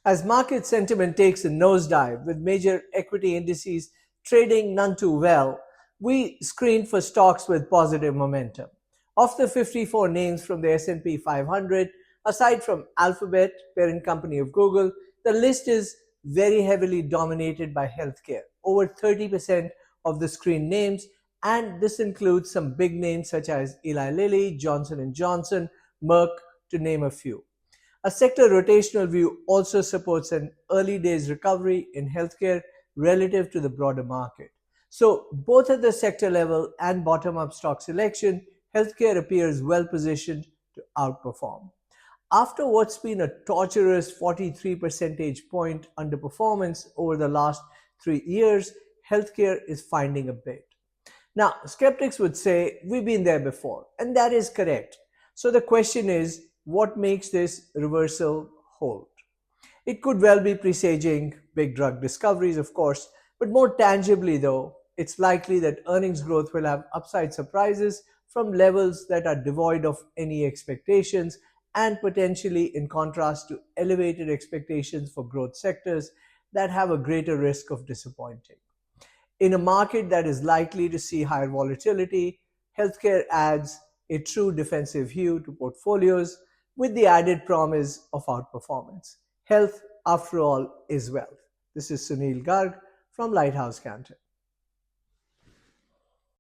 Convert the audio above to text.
As market sentiment takes a nosedive with major equity indices trading none too well, we screen for stocks with positive momentum. Of the 54 names from the S&P 500, aside from Alphabet, parent company of Google, the list is very heavily dominated by healthcare, over 30% of the screen names, and this includes some big names such as Eli Lilly, Johnson & Johnson, Merck, to name a few. A sector rotational view also supports an early days recovery in healthcare relative to the broader market. So, both at the sector level and bottom up stock selection, healthcare appears well positioned to outperform. After what's been a torturous 43 percentage point underperformance over the last 3 years, healthcare is finding a bit. Now, skeptics would say we've been there before, and that is correct. So the question is, what makes this reversal hold? It could well be presaging big drug discoveries, of course, but more tangibly, though, it's likely that earnings growth will have upside surprises from levels that are devoid of any expectations and potentially in contrast to elevated expectations for growth sectors that have a greater risk of disappointing. In a market that is likely to see higher volatility, healthcare adds a true defensive hue to portfolios with the added promise of outperformance. Health, after all, is wealth. This is Sunil Garg from Lighthouse Canton.